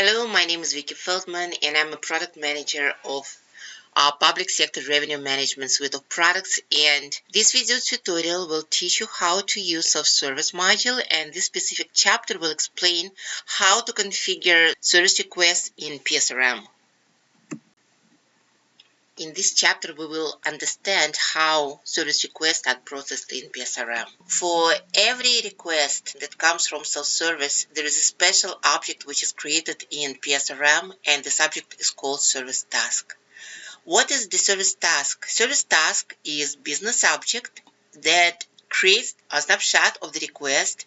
Hello, my name is Vicky Feldman and I'm a product manager of our public sector revenue management suite of products, and this video tutorial will teach you how to use self-service module, and this specific chapter will explain how to configure service requests in PSRM. In this chapter, we will understand how service requests are processed in PSRM. For every request that comes from self-service, there is a special object which is created in PSRM, and this object is called service task. What is the service task? Service task is business object that creates a snapshot of the request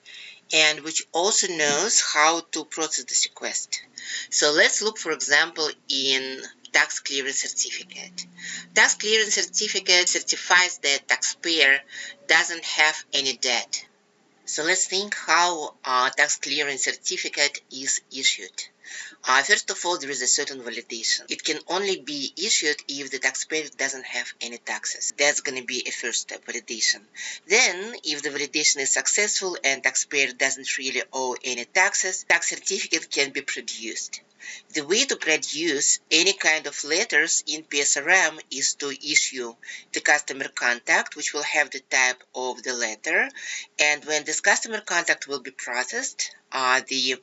and which also knows how to process this request. So let's look, for example, in tax clearance certificate. Tax clearance certificate certifies that taxpayer doesn't have any debt. So let's think how a tax clearance certificate is issued. First of all, there is a certain validation. It can only be issued if the taxpayer doesn't have any taxes. That's going to be a first step, validation. Then, if the validation is successful and taxpayer doesn't really owe any taxes, tax certificate can be produced. The way to produce any kind of letters in PSRM is to issue the customer contact, which will have the type of the letter, and when this customer contact will be processed, the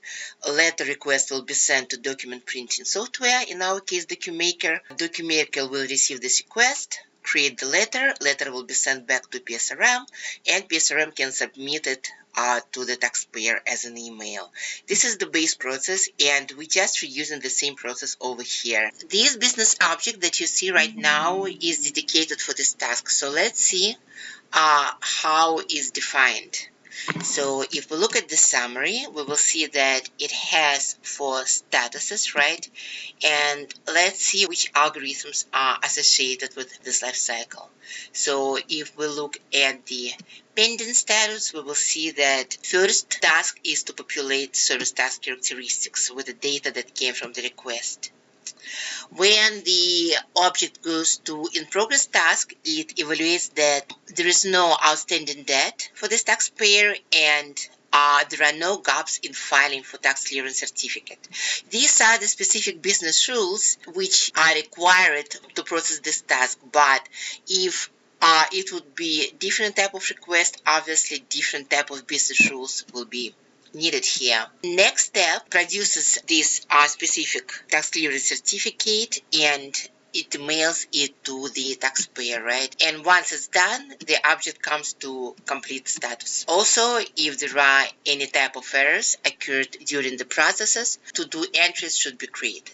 letter request will be sent to document printing software, in our case DocuMaker. DocuMaker will receive this request, create the letter will be sent back to PSRM, and PSRM can submit it to the taxpayer as an email. This is the base process, and we just reusing the same process over here. This business object that you see right now is dedicated for this task. So let's see how it's defined. So if we look at the summary, we will see that it has 4 statuses, right? And let's see which algorithms are associated with this life cycle. So if we look at the pending status, we will see that first task is to populate service task characteristics with the data that came from the request. When the object goes to in progress task, it evaluates that there is no outstanding debt for this taxpayer and there are no gaps in filing for tax clearance certificate. These are the specific business rules which are required to process this task, but if it would be different type of request, obviously different type of business rules will be needed here. Next step produces this specific tax clearance certificate and it mails it to the taxpayer, right? And once it's done, the object comes to complete status. Also, if there are any type of errors occurred during the processes, to-do entries should be created.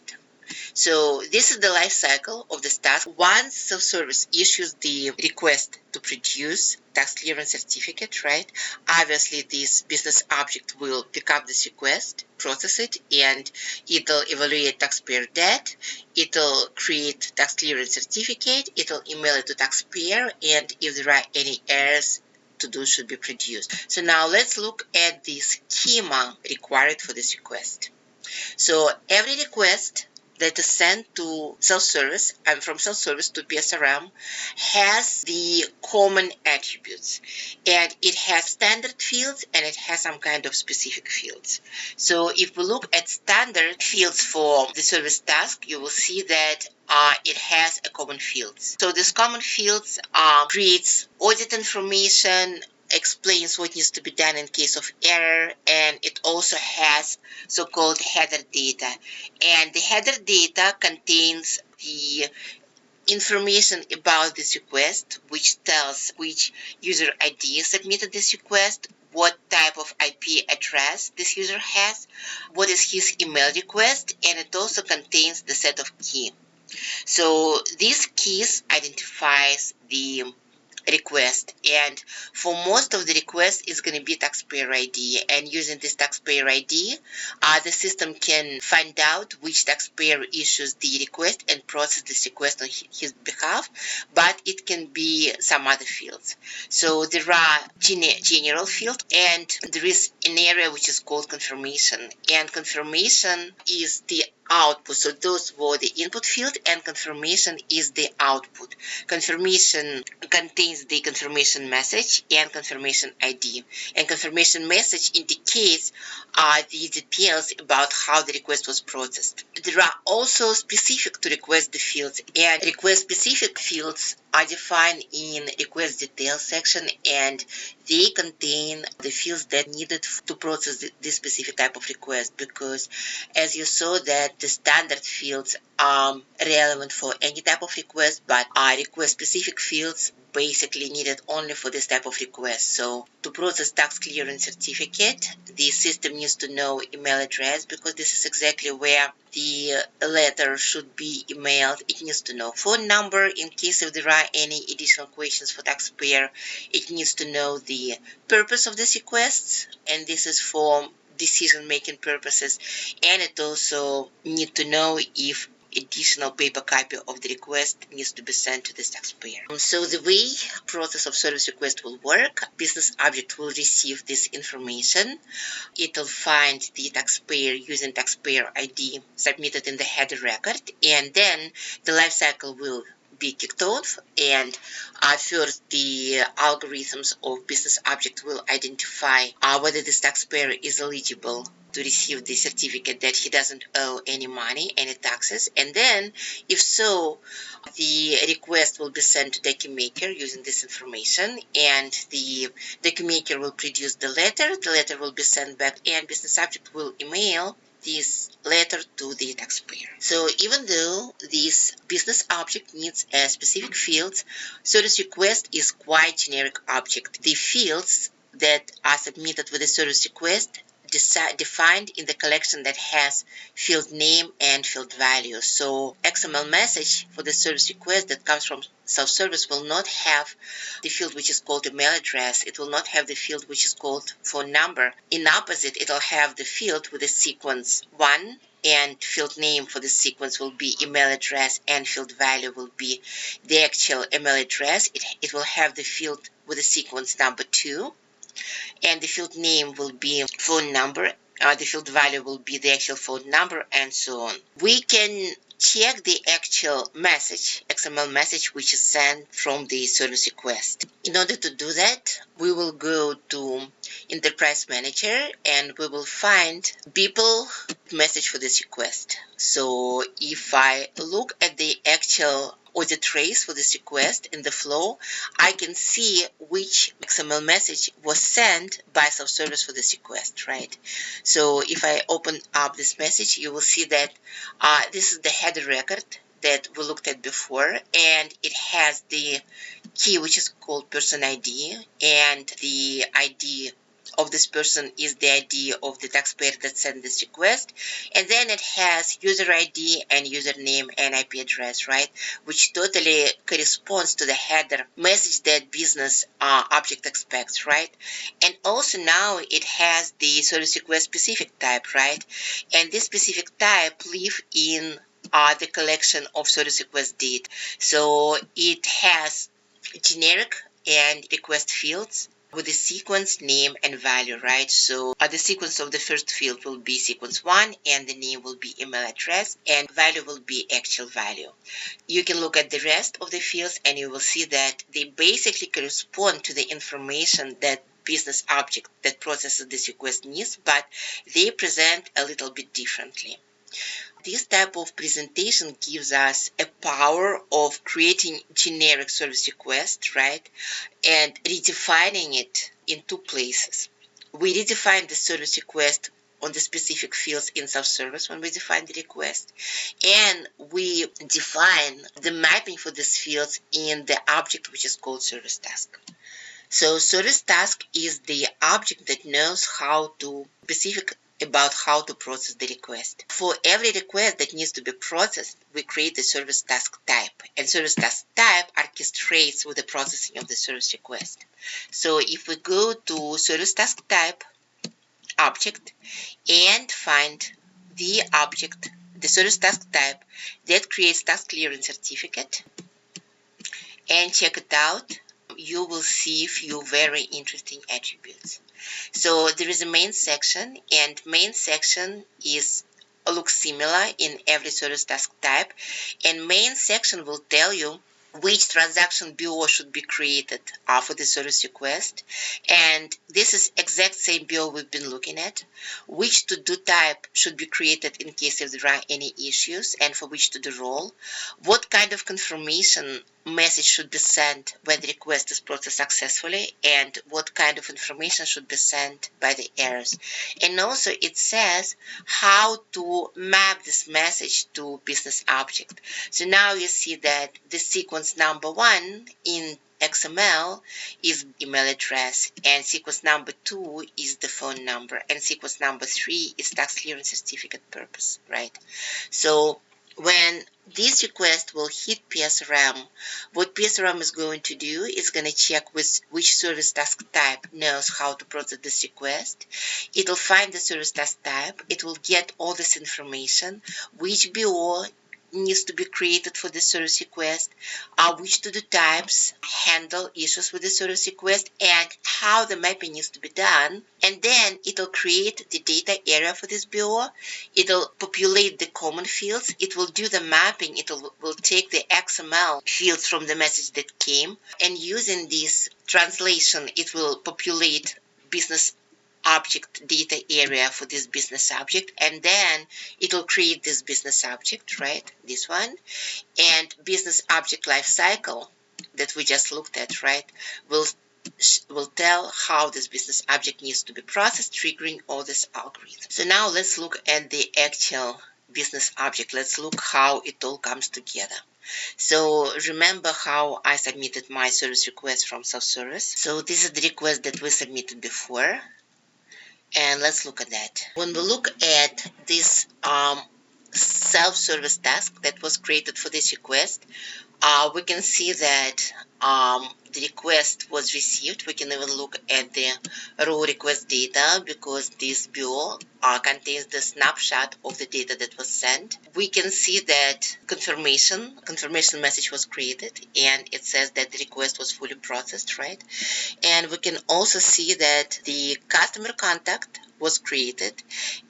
So this is the life cycle of this task. Once self-service issues the request to produce tax clearance certificate, right? Obviously, this business object will pick up this request, process it, and it'll evaluate taxpayer debt. It'll create tax clearance certificate. It'll email it to taxpayer, and if there are any errors, to-do should be produced. So now let's look at the schema required for this request. So every request that is sent to self-service and from self-service to PSRM has the common attributes, and it has standard fields and it has some kind of specific fields. So if we look at standard fields for the service task, you will see that it has a common fields. So these common fields creates audit information, explains what needs to be done in case of error, and it also has so-called header data. And the header data contains the information about this request, which tells which user ID submitted this request, what type of IP address this user has, what is his email request, and it also contains the set of key. So these keys identifies the request, and for most of the requests is going to be taxpayer ID, and using this taxpayer ID the system can find out which taxpayer issues the request and process this request on his behalf, but it can be some other fields. So there are general fields, and there is an area which is called confirmation, and confirmation is the output. So those were the input field, and confirmation is the output. Confirmation contains the confirmation message and confirmation ID. And confirmation message indicates the details about how the request was processed. There are also specific to request the fields, and request specific fields are defined in request details section, and they contain the fields that needed to process this specific type of request, because as you saw that the standard fields are relevant for any type of request, but request specific fields basically needed only for this type of request. So to process tax clearance certificate, the system needs to know email address, because this is exactly where the letter should be emailed. It needs to know phone number in case if there are any additional questions for taxpayer. It needs to know the purpose of this request, and this is for decision-making purposes, and it also need to know if additional paper copy of the request needs to be sent to the taxpayer. So the way process of service request will work, business object will receive this information. It will find the taxpayer using taxpayer ID submitted in the header record, and then the lifecycle will be kicked off, and first the algorithms of business object will identify whether this taxpayer is eligible to receive the certificate, that he doesn't owe any money, any taxes, and then if so, the request will be sent to DocuMaker using this information, and the DocuMaker will produce the letter will be sent back, and business object will email this letter to the taxpayer. So even though this business object needs a specific fields, service request is quite generic object. The fields that are submitted with the service request defined in the collection that has field name and field value. So XML message for the service request that comes from self-service will not have the field which is called email address. It will not have the field which is called phone number. In opposite, it will have the field with the sequence 1, and field name for the sequence will be email address, and field value will be the actual email address. It will have the field with the sequence number 2, and the field name will be phone number, the field value will be the actual phone number, and so on. We can check the actual message, XML message, which is sent from the service request. In order to do that, we will go to Enterprise Manager, and we will find people message for this request. So if I look at the actual audit trace for this request in the flow, I can see which XML message was sent by self-service for this request, right? So if I open up this message, you will see that this is the header record that we looked at before, and it has the key which is called person ID, and the ID of this person is the ID of the taxpayer that sent this request, and then it has user ID and username and IP address, right, which totally corresponds to the header message that business object expects, right? And also now it has the service request specific type, right? And this specific type live in the collection of service request data. So it has generic and request fields with the sequence, name, and value, right? So the sequence of the first field will be sequence 1, and the name will be email address, and value will be actual value. You can look at the rest of the fields, and you will see that they basically correspond to the information that business object that processes this request needs, but they present a little bit differently. This type of presentation gives us a power of creating generic service request, right, and redefining it in two places. We redefine the service request on the specific fields in self-service when we define the request, and we define the mapping for these fields in the object which is called service task. So service task is the object that knows how to specific about how to process the request. For every request that needs to be processed, we create the service task type, and service task type orchestrates with the processing of the service request. So if we go to service task type object and find the object, the service task type that creates task clearance certificate, and check it out, you will see a few very interesting attributes. So there is a main section, and main section is look similar in every service task type, and main section will tell you which transaction BO should be created for the service request. And this is exact same BO we've been looking at. Which to-do type should be created in case if there are any issues, and for which to-do role. What kind of confirmation message should be sent when the request is processed successfully, and what kind of information should be sent by the errors. And also it says how to map this message to business object. So now you see that the sequence number 1 in XML is email address, and sequence number 2 is the phone number, and sequence number 3 is tax clearance certificate purpose, right? So when this request will hit PSRM, what PSRM is going to do is going to check with which service task type knows how to process this request. It will find the service task type. It will get all this information, which BO needs to be created for the service request, which to-do types handle issues with the service request, and how the mapping needs to be done. And then it will create the data area for this BO. It will populate the common fields. It will do the mapping. It will take the XML fields from the message that came, and using this translation, it will populate business object data area for this business object, and then it will create this business object, right, this one, and business object lifecycle that we just looked at, right, will tell how this business object needs to be processed, triggering all this algorithm. So now let's look at the actual business object. Let's look how it all comes together. So remember how I submitted my service request from self-service. So this is the request that we submitted before. And let's look at that. When we look at this self-service task that was created for this request, we can see that the request was received. We can even look at the raw request data because this BO contains the snapshot of the data that was sent. We can see that confirmation message was created, and it says that the request was fully processed, right? And we can also see that the customer contact was created,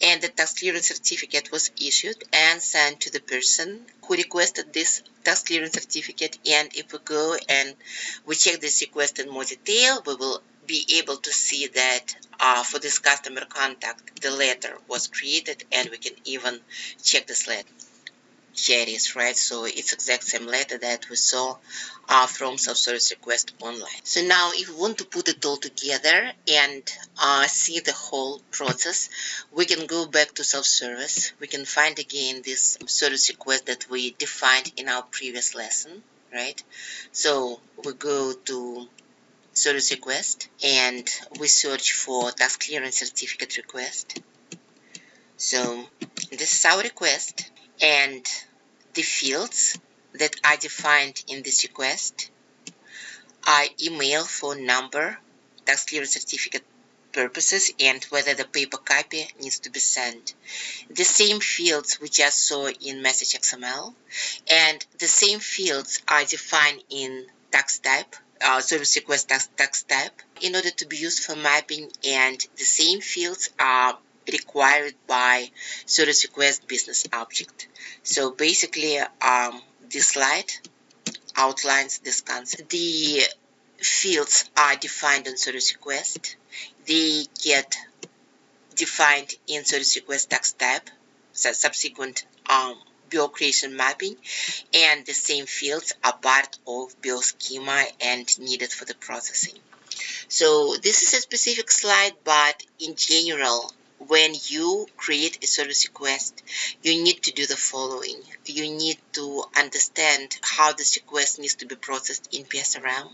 and the tax clearance certificate was issued and sent to the person who requested this tax clearance certificate. And if we go and we check this request in more detail, we will be able to see that for this customer contact, the letter was created, and we can even check this letter. Here it is, right? So it's exact same letter that we saw from self-service request online. So now if we want to put it all together and see the whole process, we can go back to self-service. We can find again this service request that we defined in our previous lesson, right? So we go to service request and we search for tax clearance certificate request. So this is our request, and the fields that are defined in this request are email, phone number, tax clearance certificate purposes, and whether the paper copy needs to be sent. The same fields we just saw in message XML, and the same fields are defined in tax type, service request tax type, in order to be used for mapping, and the same fields are required by service request business object. So basically, this slide outlines this concept. The fields are defined in service request. They get defined in service request tax type, subsequent BO creation mapping, and the same fields are part of BO schema and needed for the processing. So this is a specific slide, but in general, when you create a service request, you need to do the following. You need to understand how this request needs to be processed in PSRM.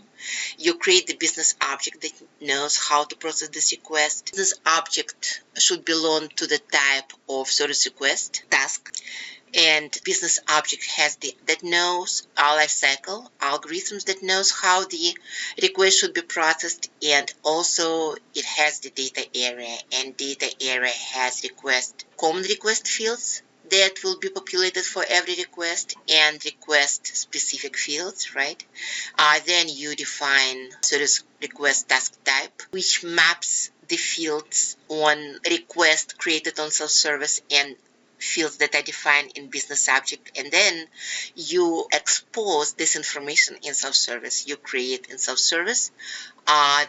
You create the business object that knows how to process this request. This object should belong to the type of service request task, and business object has that knows our life cycle algorithms, that knows how the request should be processed, and also it has the data area, and data area has common request fields that will be populated for every request, and request specific fields, right? Then you define service request task type, which maps the fields on request created on self-service and fields that are defined in business object, and then you expose this information in self-service. You create in self-service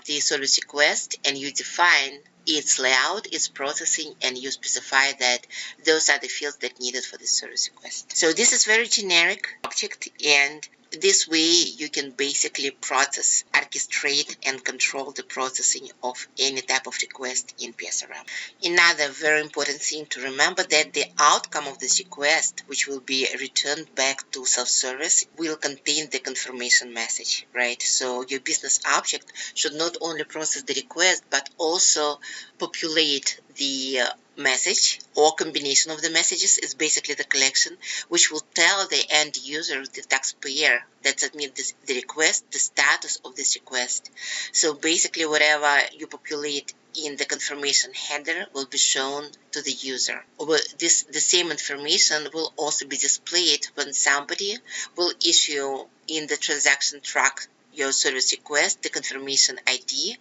the service request, and you define its layout, its processing, and you specify that those are the fields that needed for the service request. So this is very generic object, and this way you can basically process, orchestrate, and control the processing of any type of request in PSRM. Another very important thing to remember that the outcome of this request, which will be returned back to self-service, will contain the confirmation message, right? So your business object should not only process the request, but also populate the message or combination of the messages. Is basically the collection, which will tell the end user, the taxpayer that submit the request, the status of this request. So basically whatever you populate in the confirmation header will be shown to the user. The same information will also be displayed when somebody will issue in the transaction track your service request, the confirmation ID,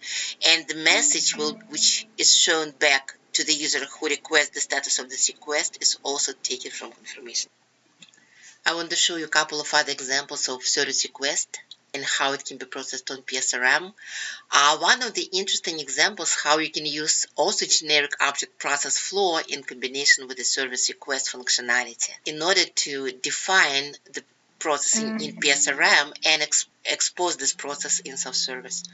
and the message which is shown back to the user who requests the status of this request is also taken from confirmation. I want to show you a couple of other examples of service request and how it can be processed on PSRM. One of the interesting examples how you can use also generic object process flow in combination with the service request functionality in order to define the processing in PSRM and expose this process in self-service.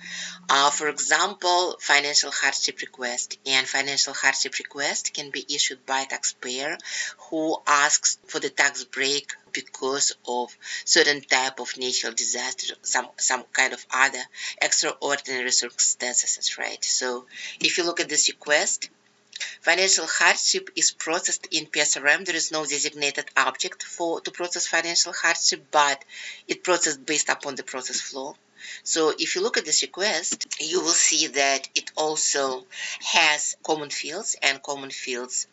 For example, financial hardship request. And financial hardship request can be issued by a taxpayer who asks for the tax break because of certain type of natural disaster, some kind of other extraordinary circumstances, right? So if you look at this request, financial hardship is processed in PSRM. There is no designated object to process financial hardship, but it processed based upon the process flow. So if you look at this request, you will see that it also has common fields, and common fields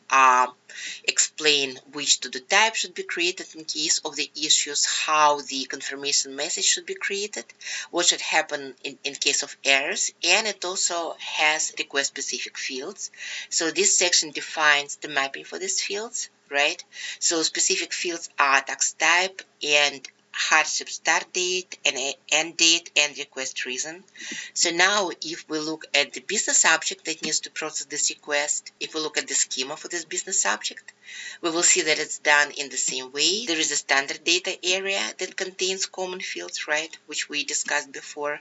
explain which to-do type should be created in case of the issues, how the confirmation message should be created, what should happen in case of errors, and it also has request-specific fields. So this section defines the mapping for these fields, right? So specific fields are tax type and hardship start date and end date and request reason. So now if we look at the business object that needs to process this request, if we look at the schema for this business object, we will see that it's done in the same way. There is a standard data area that contains common fields, right, which we discussed before,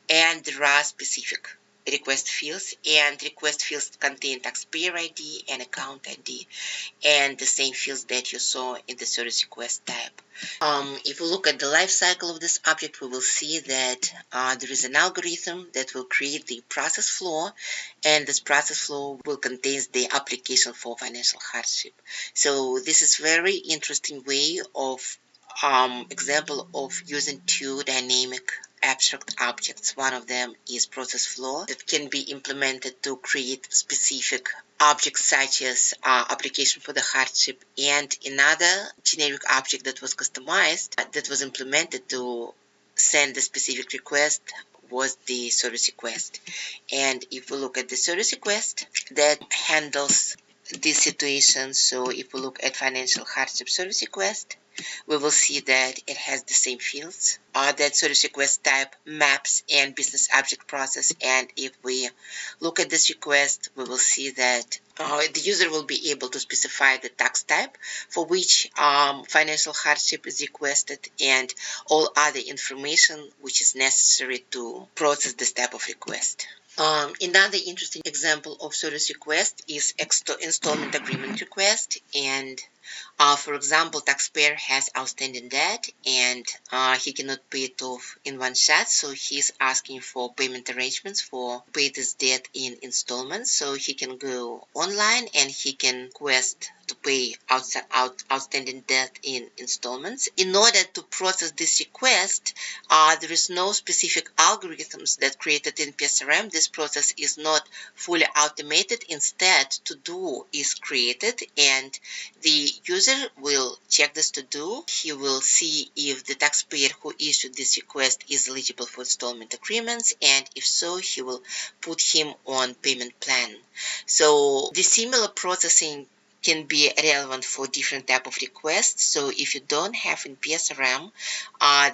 and there are specific request fields, and request fields contain taxpayer ID and account ID, and the same fields that you saw in the service request type. If we look at the life cycle of this object, we will see that there is an algorithm that will create the process flow, and this process flow will contain the application for financial hardship. So this is very interesting way of example of using two dynamic abstract objects. One of them is process flow that can be implemented to create specific objects such as application for the hardship, and another generic object that was customized, that was implemented to send the specific request, was the service request. And if we look at the service request that handles this situation, so if we look at financial hardship service request, we will see that it has the same fields. That service request type maps and business object process. And if we look at this request, we will see that the user will be able to specify the tax type for which financial hardship is requested and all other information which is necessary to process this type of request. Another interesting example of service request is installment agreement request. And for example, taxpayer has outstanding debt and he cannot pay it off in one shot, so he's asking for payment arrangements for pay this debt in installments. So he can go online and he can request to pay outstanding debt in installments. In order to process this request, there is no specific algorithms that created in PSRM. This process is not fully automated. Instead, to-do is created, and the user will check this to-do. He will see if the taxpayer who issued this request is eligible for installment agreements, and if so, he will put him on payment plan. So the similar processing can be relevant for different type of requests. So if you don't have in PSRM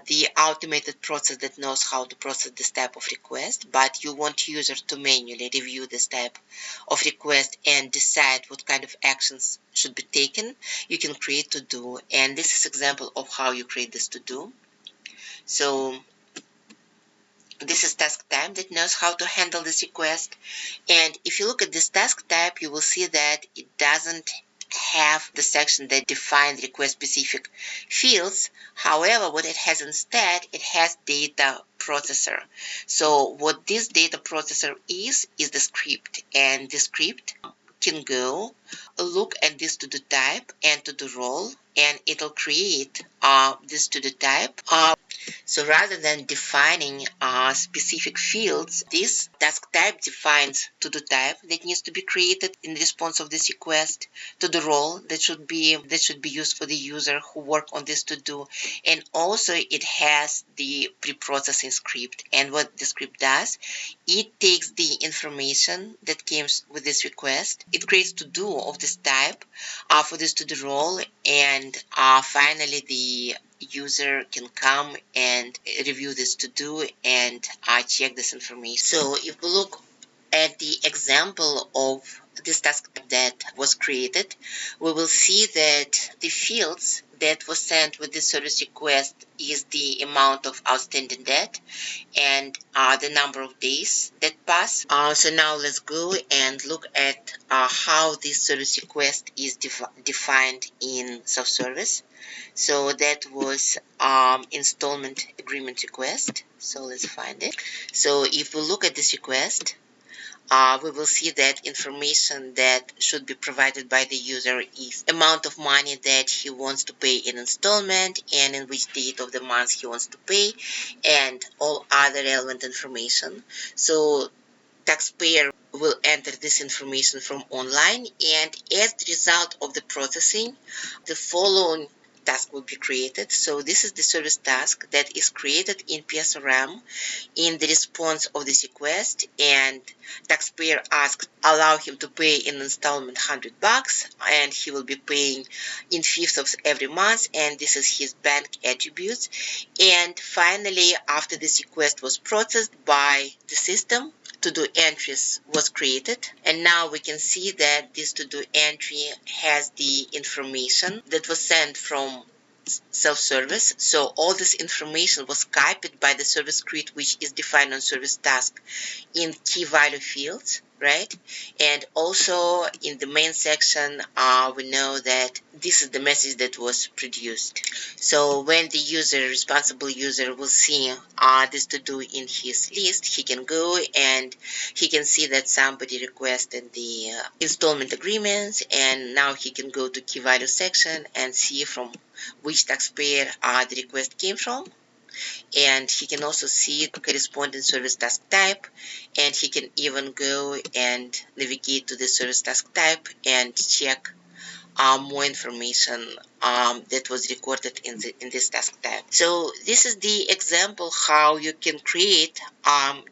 the automated process that knows how to process this type of request, but you want user to manually review this type of request and decide what kind of actions should be taken, you can create to do. And this is example of how you create this to do. So this is task type that knows how to handle this request. And if you look at this task type, you will see that it doesn't have the section that defines request specific fields. However, what it has instead, it has data processor. So what this data processor is the script, and the script can go look at this to do type and to do role, and it'll create this to do type. So rather than defining specific fields, this task type defines to-do type that needs to be created in response of this request, to-do role that should be used for the user who work on this to-do, and also it has the pre-processing script. And what the script does, it takes the information that came with this request, it creates to-do of this type for this to-do role, and finally the user can come and review this to do and check this information. So if we look at the example of this task that was created, we will see that the fields that was sent with the service request is the amount of outstanding debt and the number of days that pass. So now let's go and look at how this service request is defined in self-service. So that was installment agreement request. So let's find it. So if we look at this request, we will see that information that should be provided by the user is amount of money that he wants to pay in installment and in which date of the month he wants to pay, and all other relevant information. So taxpayer will enter this information from online, and as the result of the processing, the following task will be created. So this is the service task that is created in PSRM in the response of this request, and taxpayer asked allow him to pay in installment $100, and he will be paying in fifth of every month, and this is his bank attributes. And finally, after this request was processed by the system, to-do entries was created, and now we can see that this to-do entry has the information that was sent from self-service. So all this information was copied by the service script, which is defined on service task in key value fields, right? And also in the main section, we know that this is the message that was produced. So when the responsible user will see this to do in his list, he can go and he can see that somebody requested the installment agreements, and now he can go to key value section and see from which taxpayer the request came from. And he can also see the corresponding service task type, and he can even go and navigate to the service task type and check more information that was recorded in this task type. So this is the example how you can create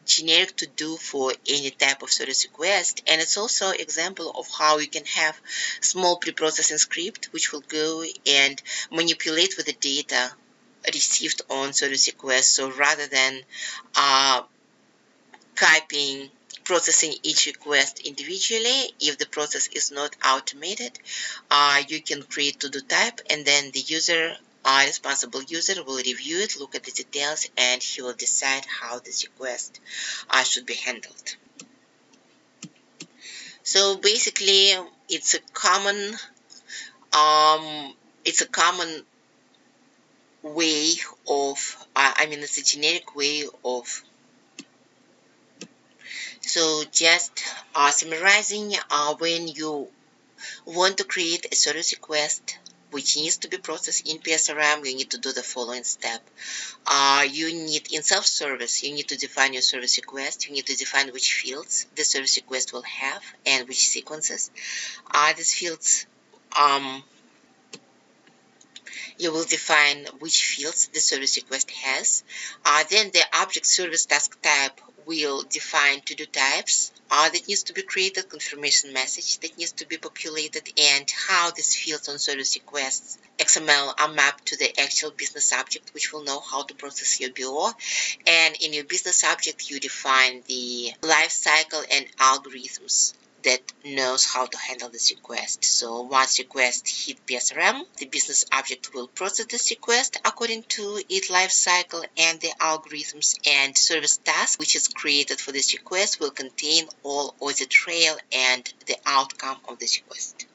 generic to do for any type of service request, and it's also example of how you can have small pre-processing script which will go and manipulate with the data received on service request. So rather than copying processing each request individually, if the process is not automated, you can create to-do type, and then the responsible user will review it, look at the details, and he will decide how this request should be handled. So basically, it's a common way of, it's a generic way of. So just summarizing, when you want to create a service request which needs to be processed in PSRM, you need to do the following step. You need, in self-service, you need to define your service request. You need to define which fields the service request will have and which sequences. These fields, you will define which fields the service request has. Then the object service task type will define to-do types, that needs to be created, confirmation message that needs to be populated, and how these fields on service requests XML are mapped to the actual business object, which will know how to process your BO. And in your business object, you define the life cycle and algorithms that knows how to handle this request. So once request hit PSRM, the business object will process this request according to its life cycle and the algorithms, and service task which is created for this request will contain all audit trail and the outcome of this request.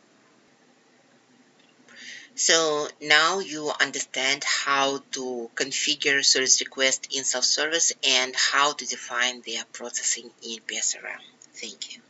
So now you understand how to configure service request in self-service and how to define their processing in PSRM. Thank you.